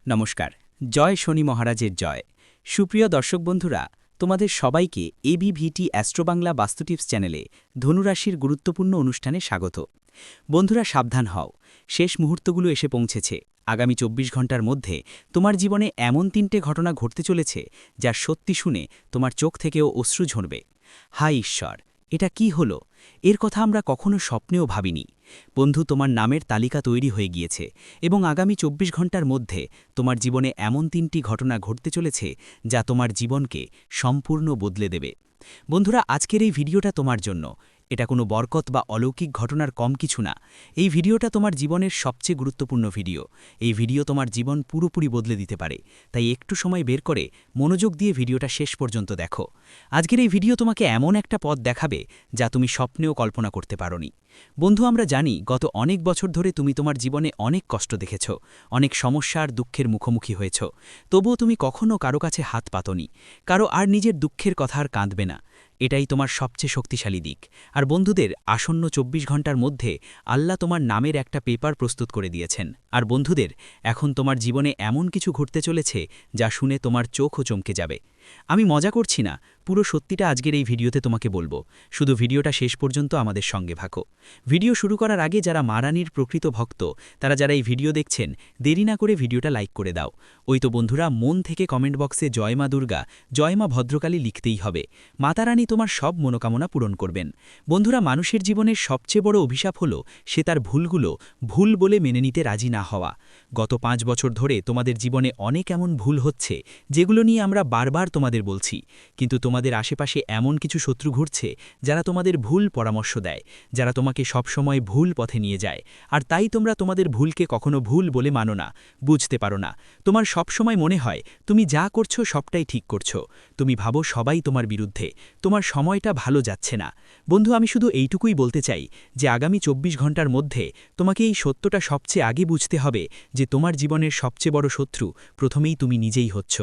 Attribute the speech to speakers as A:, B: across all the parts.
A: নমস্কার। জয় শনি মহারাজের জয়। সুপ্রিয় দর্শক বন্ধুরা, তোমাদের সবাইকে এবিভিটি অ্যাস্ট্রোবাংলা বাস্তু টিপস চ্যানেলে ধনুরাশির গুরুত্বপূর্ণ অনুষ্ঠানে স্বাগত। বন্ধুরা, সাবধান হও, শেষ মুহূর্তগুলো এসে পৌঁছেছে। আগামী ২৪ ঘন্টার মধ্যে তোমার জীবনে এমন ৩টে ঘটনা ঘটতে চলেছে যা সত্যি শুনে তোমার চোখ থেকেও অশ্রু ঝরবে। হায় ঈশ্বর, এটা কি হলো? এর কথা আমরা কখনো স্বপ্নেও ভাবিনি। বন্ধু, তোমার নামের তালিকা তৈরি হয়ে গিয়েছে এবং আগামী ২৪ ঘন্টার মধ্যে তোমার জীবনে এমন ৩টি ঘটনা ঘটতে চলেছে যা তোমার জীবনকে সম্পূর্ণ বদলে দেবে। বন্ধুরা, আজকের এই ভিডিওটা তোমার জন্য। এটা কোনো বরকত বা অলৌকিক ঘটনার কম কিছু না। এই ভিডিওটা তোমার জীবনের সবচেয়ে গুরুত্বপূর্ণ ভিডিও। এই ভিডিও তোমার জীবন পুরোপুরি বদলে দিতে পারে। তাই একটু সময় বের করে মনোযোগ দিয়ে ভিডিওটা শেষ পর্যন্ত দেখো। আজকের এই ভিডিও তোমাকে এমন একটা পথ দেখাবে যা তুমি স্বপ্নেও কল্পনা করতে পারোনি। বন্ধু, আমরা জানি গত অনেক বছর ধরে তুমি তোমার জীবনে অনেক কষ্ট দেখেছ, অনেক সমস্যা আর দুঃখের মুখোমুখি হয়েছ। তবুও তুমি কখনো কারো কাছে হাত পাতনি, কারো আর নিজের দুঃখের কথা আর কাঁদবে না। এটাই তোমার সবচেয়ে শক্তিশালী দিক। আর বন্ধুদের, আসন্ন ২৪ ঘন্টার মধ্যে আল্লাহ তোমার নামের একটা পেপার প্রস্তুত করে দিয়েছেন। আর বন্ধুদের, এখন তোমার জীবনে এমন কিছু ঘটতে চলেছে যা শুনে তোমার চোখও চমকে যাবে। আমি মজা করছি না, পুরো সত্যিটা আজকের এই ভিডিওতে তোমাকে বলবো। শুধু ভিডিওটা শেষ পর্যন্ত আমাদের সঙ্গে থাকো। ভিডিও শুরু করার আগে যারা মা রানীর প্রকৃত ভক্ত, যারা এই ভিডিও দেখছেন, দেরি না করে ভিডিওটা লাইক করে দাও। ওই তো বন্ধুরা, মন থেকে কমেন্ট বক্সে জয় মা দুর্গা, জয় মা ভদ্রকালী লিখতেই হবে। মাতা রানী তোমার সব মনোকামনা পূরণ করবেন। বন্ধুরা, মানুষের জীবনের সবচেয়ে বড় অভিশাপ হলো সে তার ভুলগুলো ভুল বলে মেনে নিতে রাজি না হওয়া। গত ৫ বছর ধরে তোমাদের জীবনে অনেক এমন ভুল হচ্ছে যেগুলো নিয়ে আমরা বারবার তোমাদের বলছি, কিন্তু তোমাদের আশেপাশে এমন কিছু শত্রু ঘুরছে যারা তোমাদের ভুল পরামর্শ দেয়, যারা তোমাকে সবসময় ভুল পথে নিয়ে যায়। আর তাই তোমরা তোমাদের ভুলকে কখনো ভুল বলে মানো না, বুঝতে পারো না। তোমার সবসময় মনে হয় তুমি যা করছো সবটাই ঠিক করছো। তুমি ভাবো সবাই তোমার বিরুদ্ধে, তোমার সময়টা ভালো যাচ্ছে না। বন্ধু, আমি শুধু এইটুকুই বলতে চাই যে আগামী ২৪ ঘন্টার মধ্যে তোমাকে এই সত্যটা সবচেয়ে আগে বুঝতে হবে যে তোমার জীবনের সবচেয়ে বড় শত্রু প্রথমেই তুমি নিজেই হচ্ছ।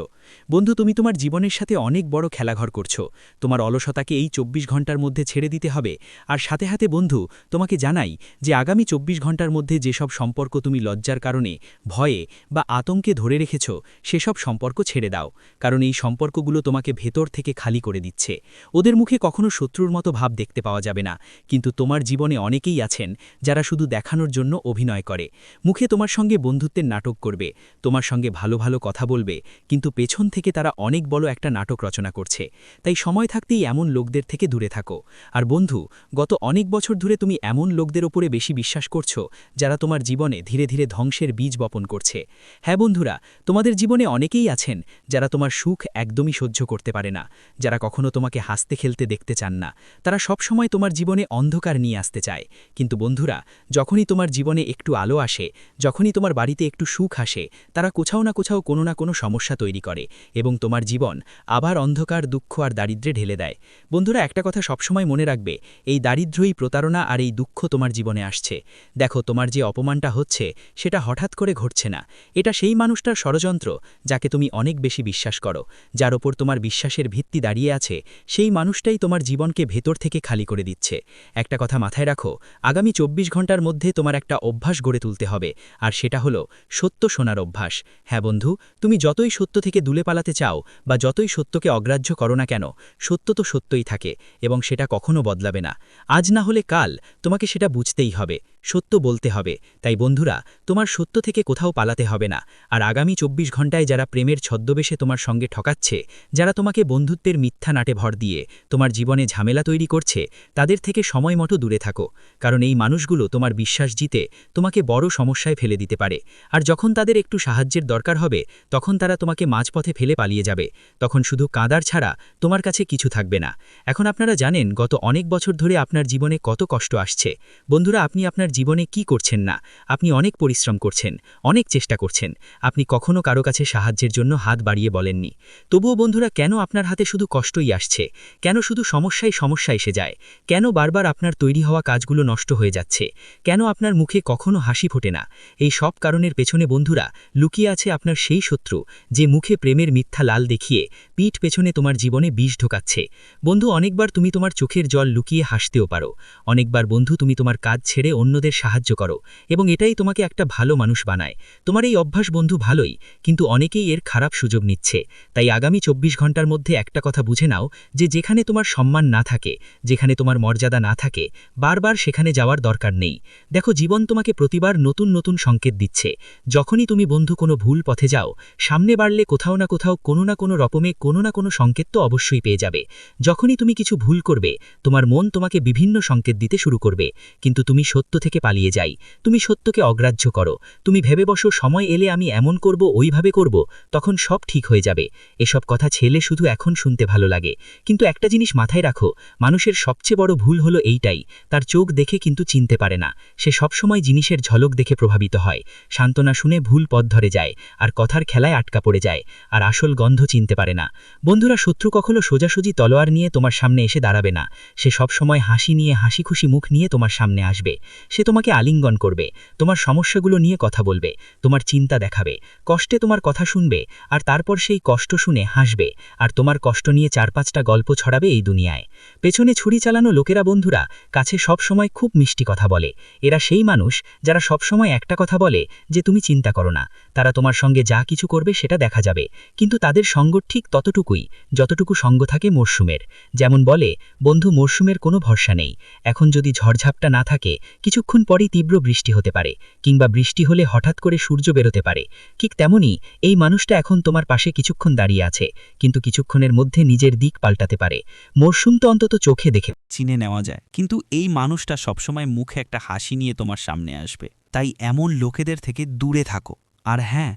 A: বন্ধু, তুমি তোমার জীবনের সাথে অনেক বড় খেলাঘর করছো। তোমার অলসতাকে এই ২৪ ঘন্টার মধ্যে ছেড়ে দিতে হবে। আর সাথে সাথে বন্ধু, তোমাকে জানাই যে আগামী ২৪ ঘন্টার মধ্যে যেসব সম্পর্ক তুমি লজ্জার কারণে, ভয়ে বা আতঙ্কে ধরে রেখেছ, সেসব সম্পর্ক ছেড়ে দাও। কারণ এই সম্পর্কগুলো তোমাকে ভেতর থেকে খালি করে দিচ্ছে। ওদের মুখে কখনো শত্রুর মতো ভাব দেখতে পাওয়া যাবে না, কিন্তু তোমার জীবনে অনেকেই আছেন যারা শুধু দেখানোর জন্য অভিনয় করে। মুখে তোমার সঙ্গে বন্ধুত্বের নাটক করবে, তোমার সঙ্গে ভালো ভালো কথা বলবে, কিন্তু পেছন থেকে তারা অনেক বড় একটা নাটক রচনা করছে। তাই সময় থাকতেই এমন লোকদের থেকে দূরে থাকো। আর বন্ধু, গত অনেক বছর ধরে তুমি এমন লোকদের ওপরে বেশি বিশ্বাস করছো যারা তোমার জীবনে ধীরে ধীরে ধ্বংসের বীজ বপন করছে। হ্যাঁ বন্ধুরা, তোমাদের জীবনে অনেকেই আছেন যারা তোমার সুখ একদমই সহ্য করতে পারে না, যারা কখনো তোমাকে হাসতে খেলতে দেখতে চান না। তারা সব সময় তোমার জীবনে অন্ধকার নিয়ে আসতে চায়। কিন্তু বন্ধুরা, যখনই তোমার জীবনে একটু আলো আসে, যখনই তোমার বাড়িতে একটু সুখ আসে, তারা কোথাও না কোথাও কোনো না কোনো সমস্যা তৈরি করে এবং তোমার জীবন আবার অন্ধকার, দুঃখ আর দারিদ্র্যে ঢেলে দেয়। বন্ধুরা, একটা কথা সবসময় মনে রাখবে, এই দারিদ্র্যই, প্রতারণা আর এই দুঃখ তোমার জীবনে আসছে। দেখো, তোমার যে অপমানটা হচ্ছে সেটা হঠাৎ করে ঘটছে না। এটা সেই মানুষটার ষড়যন্ত্র যাকে তুমি অনেক বেশি বিশ্বাস করো, যার ওপর তোমার বিশ্বাসের ভিত্তি দাঁড়িয়ে আছে। সেই মানুষটাই তোমার জীবনকে ভেতর থেকে খালি করে দিচ্ছে। একটা কথা মাথায় রাখো, আগামী ২৪ ঘন্টার মধ্যে তোমার একটা অভ্যাস গড়ে তুলতে হবে, আর সেটা হলো সত্য শোনার অভ্যাস। হ্যাঁ বন্ধু, তুমি যতই সত্য থেকে দূরে পালাতে চাও বা যতই সত্যকে অগ্রাহ্য করো না কেন, সত্য তো সত্যই থাকে এবং সেটা কখনো বদলাবে না। আজ না হলে কাল তোমাকে সেটা বুঝতেই হবে, সত্য বলতে হবে। তাই বন্ধুরা, তোমার সত্য থেকে কোথাও পালাতে হবে না। আর আগামী ২৪ ঘন্টায় যারা প্রেমের ছদ্মবেশে তোমার সঙ্গে ঠকাচ্ছে, যারা তোমাকে বন্ধুত্বের মিথ্যা নাটে ভর দিয়ে তোমার জীবনে ঝামেলা তৈরি করছে, তাদের থেকে সময় মতো দূরে থাকো। কারণ এই মানুষগুলো তোমার বিশ্বাস জিতে তোমাকে বড় সমস্যায় ফেলে দিতে পারে। আর যখন তাদের একটু সাহায্যের দরকার হবে, তখন তারা তোমাকে মাঝপথে ফেলে পালিয়ে যাবে। তখন শুধু কাঁদার ছাড়া তোমার কাছে কিছু থাকবে না। এখন আপনারা জানেন গত অনেক বছর ধরে আপনার জীবনে কত কষ্ট আসছে। বন্ধুরা, আপনি আপনার জীবনে কি করছেন না? আপনি অনেক পরিশ্রম করছেন, অনেক চেষ্টা করছেন, আপনি কখনো কারো কাছে সাহায্যের জন্য হাত বাড়িয়ে বলেননি। তবুও বন্ধুরা, কেন আপনার হাতে শুধু কষ্টই আসছে? কেন শুধু সমস্যা এসে যায়? কেন বারবার আপনার তৈরি হওয়া কাজগুলো নষ্ট হয়ে যাচ্ছে? কেন আপনার মুখে কখনো হাসি ফোটে না? এই সব কারণের পেছনে বন্ধুরা লুকিয়ে আছে আপনার সেই শত্রু, যে মুখে প্রেমের মিথ্যা লাল দেখিয়ে পিঠ পেছনে তোমার জীবনে বিষ ঢোকাচ্ছে। বন্ধু, অনেকবার তুমি তোমার চোখের জল লুকিয়ে হাসতেও পারো। অনেকবার বন্ধু, তুমি তোমার কাজ ছেড়ে অন্যদের অন্যদের সাহায্য করো এবং এটাই তোমাকে একটা ভালো মানুষ বানায়। তোমার এই অভ্যাস বন্ধু ভালোই, কিন্তু অনেকেই এর খারাপ সুযোগ নিচ্ছে। তাই আগামী 24 ঘন্টার মধ্যে একটা কথা বুঝে নাও যে যেখানে তোমার সম্মান না থাকে, যেখানে তোমার মর্যাদা না থাকে, বারবার সেখানে যাওয়ার দরকার নেই। দেখো, জীবন তোমাকে প্রতিবার নতুন নতুন সংকেত দিচ্ছে। যখনই তুমি বন্ধু কোনো ভুল পথে যাও, সামনে বাড়লে কোথাও না কোথাও কোনো না কোনো রকমে কোনো না কোনো সংকেত তো অবশ্যই পেয়ে যাবে। যখনই তুমি কিছু ভুল করবে, তোমার মন তোমাকে বিভিন্ন সংকেত দিতে শুরু করবে, কিন্তু তুমি সত্য থেকে পালিয়ে যাই। তুমি সত্যকে অগ্রাহ্য করো। তুমি ভেবে বসো সময় এলে আমি এমন করব, ওইভাবে করব, তখন সব ঠিক হয়ে যাবে। এসব কথা ছেলে শুধু এখন শুনতে ভালো লাগে, কিন্তু একটা জিনিস মাথায় রাখো, মানুষের সবচেয়ে বড় ভুল হলো এইটাই, তার চোখ দেখে কিন্তু চিনতে পারে না। সে সবসময় জিনিসের ঝলক দেখে প্রভাবিত হয়, সান্ত্বনা শুনে ভুল পথ ধরে যায়, আর কথার খেলায় আটকা পড়ে যায়, আর আসল গন্ধ চিনতে পারে না। বন্ধুরা, শত্রু কখনো সোজাসুজি তলোয়ার নিয়ে তোমার সামনে এসে দাঁড়াবে না। সে সবসময় হাসি নিয়ে, হাসি খুশি মুখ নিয়ে তোমার সামনে আসবে। সে তোমাকে আলিঙ্গন করবে, তোমার সমস্যাগুলো নিয়ে কথা বলবে, তোমার চিন্তা দেখাবে, কষ্টে তোমার কথা শুনবে, আর তারপর সেই কষ্ট শুনে হাসবে, আর তোমার কষ্ট নিয়ে 4-5টা গল্প ছড়াবে এই দুনিয়ায়। পেছনে ছুরি চালানো লোকেরা বন্ধুরা কাছে সব সময় খুব মিষ্টি কথা বলে। এরা সেই মানুষ যারা সব সময় একটা কথা বলে যে তুমি চিন্তা করো না, তারা তোমার সঙ্গে যা কিছু করবে সেটা দেখা যাবে, কিন্তু তাদের সঙ্গ ঠিক ততটুকুই যতটুকু সঙ্গ থাকে মরশুমের। যেমন বলে, বন্ধু, মরশুমের কোনো ভরসা নেই। এখন যদি ঝড়ঝাপটা না থাকে, কিছুক্ষণ পরই তীব্র বৃষ্টি হতে পারে, কিংবা বৃষ্টি হলে হঠাৎ করে সূর্য বেরোতে পারে। ঠিক তেমনই এই মানুষটা এখন তোমার পাশে কিছুক্ষণ দাঁড়িয়ে আছে, কিন্তু কিছুক্ষণের মধ্যে নিজের দিক পাল্টাতে পারে। মরশুম তো অন্তত চোখে দেখে
B: চিনে নেওয়া যায়, কিন্তু এই মানুষটা সবসময় মুখে একটা হাসি নিয়ে তোমার সামনে আসবে। তাই এমন লোকেদের থেকে দূরে থাকো। আর হ্যাঁ,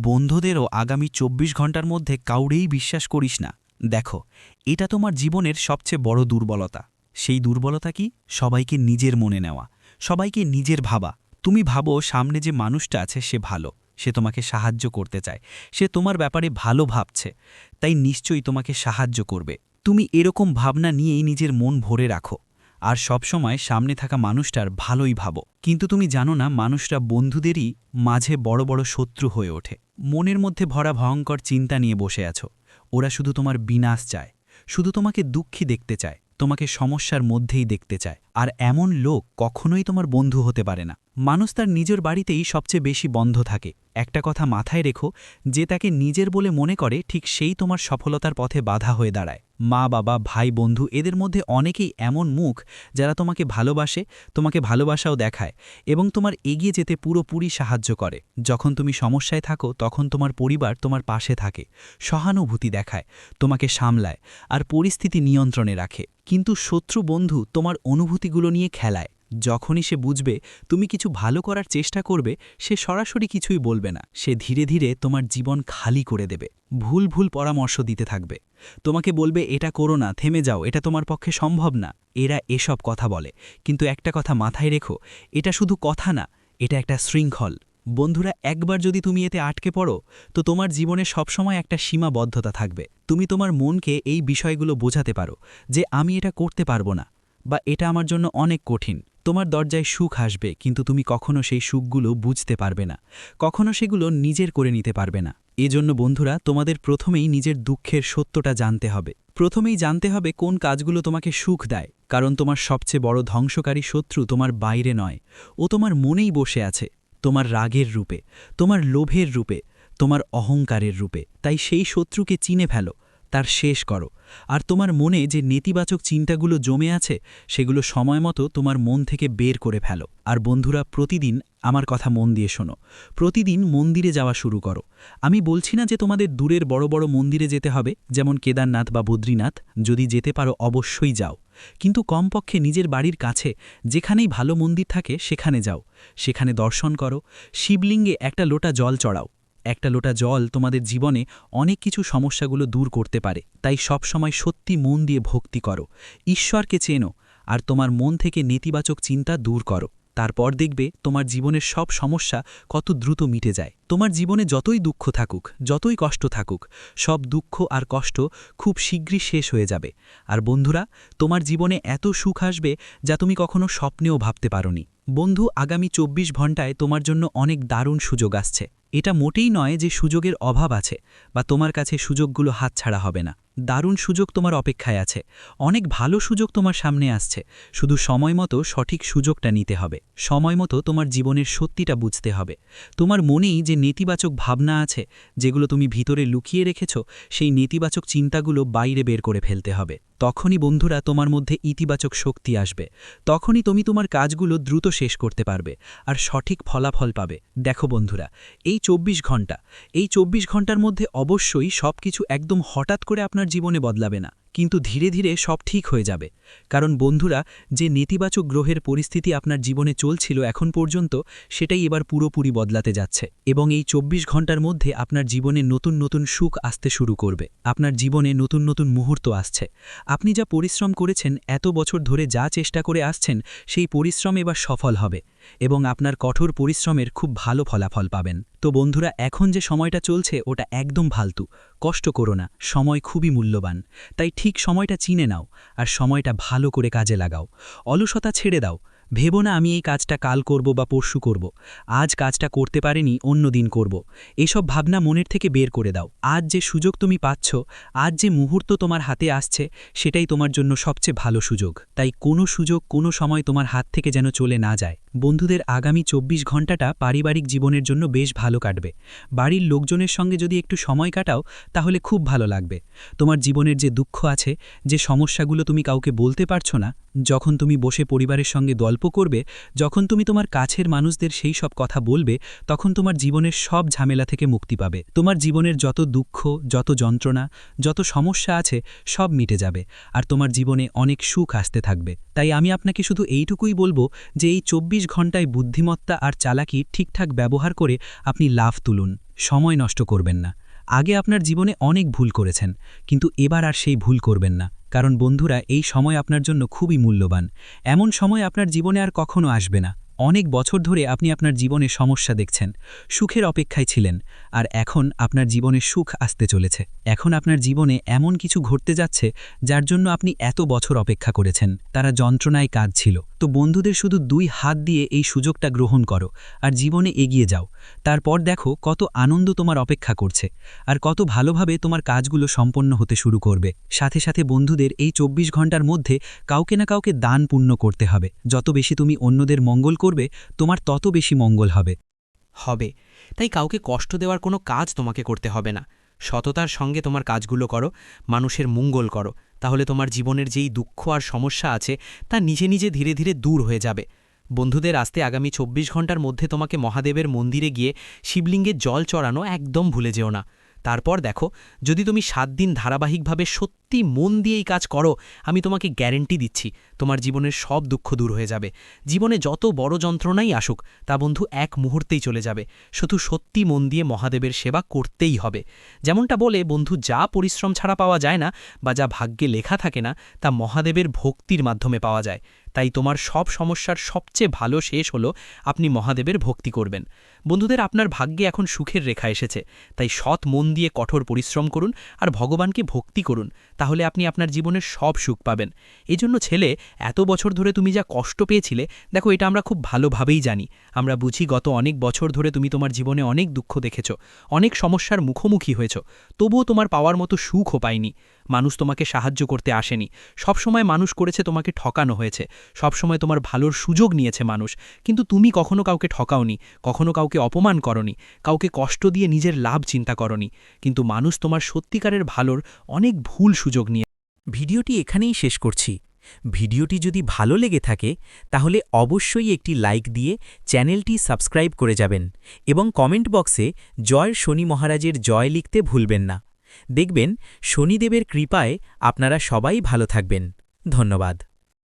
B: বন্ধুদেরও আগামী 24 ঘন্টার মধ্যে কাউরেই বিশ্বাস করিস না। দেখো, এটা তোমার জীবনের সবচেয়ে বড় দুর্বলতা। সেই দুর্বলতা কি? সবাইকে নিজের মনে নেওয়া, সবাইকে নিজের ভাবা। তুমি ভাবো সামনে যে মানুষটা আছে সে ভালো, সে তোমাকে সাহায্য করতে চায়, সে তোমার ব্যাপারে ভালো ভাবছে, তাই নিশ্চয়ই তোমাকে সাহায্য করবে। তুমি এরকম ভাবনা নিয়েই নিজের মন ভরে রাখো, আর সবসময় সামনে থাকা মানুষটার ভালোই ভাবো। কিন্তু তুমি জানো না, মানুষরা বন্ধুদেরই মাঝে বড় বড় শত্রু হয়ে ওঠে। মনের মধ্যে ভরা ভয়ঙ্কর চিন্তা নিয়ে বসে আছো। ওরা শুধু তোমার বিনাশ চায়, শুধু তোমাকে দুঃখী দেখতে চায়, তোমাকে সমস্যার মধ্যেই দেখতে চায়। আর এমন লোক কখনোই তোমার বন্ধু হতে পারে না। মানুষ তার নিজের বাড়িতেই সবচেয়ে বেশি বন্ধ থাকে। একটা কথা মাথায় রেখো, যে তাকে নিজের বলে মনে করে ঠিক সেই তোমার সফলতার পথে বাধা হয়ে দাঁড়ায়। মা, বাবা, ভাই, বন্ধু, এদের মধ্যে অনেকেই এমন মুখ যারা তোমাকে ভালোবাসে, তোমাকে ভালোবাসাও দেখায় এবং তোমার এগিয়ে যেতে পুরোপুরি সাহায্য করে। যখন তুমি সমস্যায় থাকো তখন তোমার পরিবার তোমার পাশে থাকে, সহানুভূতি দেখায়, তোমাকে সামলায় আর পরিস্থিতি নিয়ন্ত্রণে রাখে। কিন্তু শত্রু বন্ধু তোমার অনুভূতিগুলো নিয়ে খেলায়। যখনই সে বুঝবে তুমি কিছু ভালো করার চেষ্টা করবে, সে সরাসরি কিছুই বলবে না। সে ধীরে ধীরে তোমার জীবন খালি করে দেবে, ভুল ভুল পরামর্শ দিতে থাকবে, তোমাকে বলবে এটা করো না, থেমে যাও, এটা তোমার পক্ষে সম্ভব না। এরা এসব কথা বলে, কিন্তু একটা কথা মাথায় রেখো, এটা শুধু কথা না, এটা একটা শৃঙ্খল। বন্ধুরা, একবার যদি তুমি এতে আটকে পড়ো, তো তোমার জীবনে সবসময় একটা সীমাবদ্ধতা থাকবে। তুমি তোমার মনকে এই বিষয়গুলো বোঝাতে পারো যে আমি এটা করতে পারবো না, বা এটা আমার জন্য অনেক কঠিন। তোমার দরজায় সুখ আসবে, কিন্তু তুমি কখনো সেই সুখগুলো বুঝতে পারবে না, কখনো সেগুলো নিজের করে নিতে পারবে না। এজন্য বন্ধুরা, তোমাদের প্রথমেই নিজের দুঃখের সত্যটা জানতে হবে। প্রথমেই জানতে হবে কোন কাজগুলো তোমাকে সুখ দেয়, কারণ তোমার সবচেয়ে বড় ধ্বংসকারী শত্রু তোমার বাইরে নয়, ও তোমার মনেই বসে আছে, তোমার রাগের রূপে, তোমার লোভের রূপে, তোমার অহংকারের রূপে। তাই সেই শত্রুকে চিনে ফেলো, তার শেষ করো। আর তোমার মনে যে নেতিবাচক চিন্তাগুলো জমে আছে, সেগুলো সময়মতো তোমার মন থেকে বের করে ফেলো। আর বন্ধুরা, প্রতিদিন আমার কথা মন দিয়ে শোনো, প্রতিদিন মন্দিরে যাওয়া শুরু করো। আমি বলছি না যে তোমাদের দূরের বড় বড় মন্দিরে যেতে হবে, যেমন কেদারনাথ বা বদ্রীনাথ। যদি যেতে পারো অবশ্যই যাও, কিন্তু কমপক্ষে নিজের বাড়ির কাছে যেখানেই ভালো মন্দির থাকে সেখানে যাও, সেখানে দর্শন করো, শিবলিঙ্গে একটা লোটা জল চড়াও। একটা লোটা জল তোমাদের জীবনে অনেক কিছু সমস্যাগুলো দূর করতে পারে। তাই সব সময় সত্যি মন দিয়ে ভক্তি করো, ঈশ্বরকে চেনো, আর তোমার মন থেকে নেতিবাচক চিন্তা দূর করো। তারপর দেখবে তোমার জীবনের সব সমস্যা কত দ্রুত মিটে যায়। তোমার জীবনে যতই দুঃখ থাকুক, যতই কষ্ট থাকুক, সব দুঃখ আর কষ্ট খুব শীঘ্রই শেষ হয়ে যাবে। আর বন্ধুরা, তোমার জীবনে এত সুখ আসবে যা তুমি কখনো স্বপ্নেও ভাবতে পারোনি। বন্ধু, আগামী 24 ঘন্টায় তোমার জন্য অনেক দারুণ সুযোগ আসছে। এটা মোটেই নয় যে সুযোগের অভাব আছে বা তোমার কাছে সুযোগগুলো হাতছাড়া হবে না। দারুণ সুযোগ তোমার অপেক্ষায় আছে, অনেক ভালো সুযোগ তোমার সামনে আসছে। শুধু সময় মতো সঠিক সুযোগটা নিতে হবে, সময় মতো তোমার জীবনের সত্যিটা বুঝতে হবে। তোমার মনেই যে নেতিবাচক ভাবনা আছে, যেগুলো তুমি ভিতরে লুকিয়ে রেখেছ, সেই নেতিবাচক চিন্তাগুলো বাইরে বের করে ফেলতে হবে। তখনই বন্ধুরা তোমার মধ্যে ইতিবাচক শক্তি আসবে, তখনই তুমি তোমার কাজগুলো দ্রুত শেষ করতে পারবে আর সঠিক ফলাফল পাবে। দেখো বন্ধুরা, এই ২৪ ঘন্টার মধ্যে অবশ্যই সব কিছু একদম হঠাৎ করে আপনার জীবনে বদলাবে না, কিন্তু ধীরে ধীরে সব ঠিক হয়ে যাবে। কারণ বন্ধুরা, যে নেতিবাচক গ্রহের পরিস্থিতি আপনার জীবনে চলছিল এখন পর্যন্ত, সেটাই এবার পুরোপুরি বদলাতে যাচ্ছে এবং এই ২৪ ঘন্টার মধ্যে আপনার জীবনে নতুন নতুন সুখ আসতে শুরু করবে। আপনার জীবনে নতুন নতুন মুহূর্ত আসছে। আপনি যা পরিশ্রম করেছেন, এত বছর ধরে যা চেষ্টা করে আসছেন, সেই পরিশ্রম এবার সফল হবে এবং আপনার কঠোর পরিশ্রমের খুব ভালো ফলাফল পাবেন। তো বন্ধুরা, এখন যে সময়টা চলছে ওটা একদম ফালতু, কষ্ট করো না, সময় খুবই মূল্যবান। তাই ঠিক সময়টা চিনে নাও আর সময়টা ভালো করে কাজে লাগাও। অলসতা ছেড়ে দাও, ভেবো না আমি এই কাজটা কাল করব বা পরশু করব, আজ কাজটা করতে পারিনি অন্য দিন করব। এসব ভাবনা মনের থেকে বের করে দাও। আজ যে সুযোগ তুমি পাচ্ছ, আজ যে মুহূর্ত তোমার হাতে আসছে, সেটাই তোমার জন্য সবচেয়ে ভালো সুযোগ। তাই কোনো সুযোগ কোনো সময় তোমার হাত থেকে যেন চলে না যায়। বন্ধুদের, আগামী ২৪ ঘন্টাটা পারিবারিক জীবনের জন্য বেশ ভালো কাটবে। বাড়ির লোকজনের সঙ্গে যদি একটু সময় কাটাও, তাহলে খুব ভালো লাগবে। তোমার জীবনের যে দুঃখ আছে, যে সমস্যাগুলো তুমি কাউকে বলতে পারছো না, যখন তুমি বসে পরিবারের সঙ্গে গল্প করবে, যখন তুমি তোমার কাছের মানুষদের সেই সব কথা বলবে, তখন তোমার জীবনের সব ঝামেলা থেকে মুক্তি পাবে। তোমার জীবনের যত দুঃখ, যত যন্ত্রণা, যত সমস্যা আছে, সব মিটে যাবে আর তোমার জীবনে অনেক সুখ আসতে থাকবে। তাই আমি আপনাকে শুধু এইটুকুই বলবো যে এই ২৪ ঘন্টায় বুদ্ধিমত্তা আর চালাকি ঠিকঠাক ব্যবহার করে আপনি লাভ তুলুন, সময় নষ্ট করবেন না। আগে আপনার জীবনে অনেক ভুল করেছেন, কিন্তু এবার আর সেই ভুল করবেন না। কারণ বন্ধুরা, এই সময় আপনার জন্য খুবই মূল্যবান। এমন সময় আপনার জীবনে আর কখনো আসবে না। অনেক বছর ধরে আপনি আপনার জীবনে সমস্যা দেখছেন, সুখের অপেক্ষায় ছিলেন, আর এখন আপনার জীবনে সুখ আসতে চলেছে। এখন আপনার জীবনে এমন কিছু ঘটতে যাচ্ছে যার জন্য আপনি এত বছর অপেক্ষা করেছেন, তারা যন্ত্রণায় কাজ ছিল। তো বন্ধুদের, শুধু ২ হাত দিয়ে এই সুযোগটা গ্রহণ করো আর জীবনে এগিয়ে যাও। তারপর দেখো কত আনন্দ তোমার অপেক্ষা করছে আর কত ভালোভাবে তোমার কাজগুলো সম্পন্ন হতে শুরু করবে। সাথে সাথে বন্ধুদের, এই ২৪ ঘন্টার মধ্যে কাউকে না কাউকে দান পুণ্য করতে হবে। যত বেশি তুমি অন্যদের মঙ্গল করবে, তোমার তত বেশি মঙ্গল হবে।
C: তাই কাউকে কষ্ট দেওয়ার কোনো কাজ তোমাকে করতে হবে না। সততার সঙ্গে তোমার কাজগুলো করো, মানুষের মঙ্গল করো, তাহলে তোমার জীবনের যেই দুঃখ আর সমস্যা আছে তা নিজে নিজে ধীরে ধীরে দূর হয়ে যাবে। বন্ধুদের, আসতে আগামী ২৪ ঘন্টার মধ্যে তোমাকে মহাদেবের মন্দিরে গিয়ে শিবলিঙ্গে জল চড়ানো একদম ভুলে যেও না। তারপর দেখো, যদি তুমি ৭ দিন ধারাবাহিকভাবে সত্যি মন দিয়ে এই কাজ করো, আমি তোমাকে গ্যারেন্টি দিচ্ছি তোমার জীবনের সব দুঃখ দূর হয়ে যাবে। জীবনে যত বড় যন্ত্রণাই আসুক, তা বন্ধু এক মুহূর্তেই চলে যাবে। শুধু সত্যি মন দিয়ে মহাদেবের সেবা করতেই হবে। যেমনটা বলে বন্ধু, যা পরিশ্রম ছাড়া পাওয়া যায় না বা যা ভাগ্যে লেখা থাকে না, তা মহাদেবের ভক্তির মাধ্যমে পাওয়া যায়। তাই তোমার সব সমস্যার সবচেয়ে ভালো শেষ হলো আপনি মহাদেবের ভক্তি করবেন। বন্ধুদের, আপনার ভাগ্যে এখন সুখের রেখা এসেছে, তাই সৎ মন দিয়ে কঠোর পরিশ্রম করুন আর ভগবানকে ভক্তি করুন, তাহলে আপনি আপনার জীবনের সব সুখ পাবেন। এজন্য ছেলে, এত বছর ধরে তুমি যা কষ্ট পেয়েছিলে, দেখো এটা আমরা খুব ভালোভাবেই জানি। আমরা বুঝি গত অনেক বছর ধরে তুমি তোমার জীবনে অনেক দুঃখ দেখেছ, অনেক সমস্যার মুখোমুখি হয়েছ, তবুও তোমার পাওয়ার মতো সুখও পায়নি। মানুষ তোমাকে সাহায্য করতে আসেনি, সবসময় মানুষ করেছে তোমাকে ঠকানো হয়েছে, সবসময় তোমার ভালোর সুযোগ নিয়েছে মানুষ, কিন্তু তুমি কখনো কাউকে ঠকাওনি, কখনো কাউকে অপমান করনি, কাউকে কষ্ট দিয়ে নিজের লাভ চিন্তা করনি, কিন্তু মানুষ তোমার সত্যিকারের ভালোর অনেক ভুল সুযোগ নিয়ে।
A: ভিডিওটি এখানেই শেষ করছি। ভিডিওটি যদি ভালো লেগে থাকে তাহলে অবশ্যই একটি লাইক দিয়ে চ্যানেলটি সাবস্ক্রাইব করে যাবেন এবং কমেন্ট বক্সে জয় শনি মহারাজের জয় লিখতে ভুলবেন না। দেখবেন শনিদেবের কৃপায় আপনারা সবাই ভালো থাকবেন। ধন্যবাদ।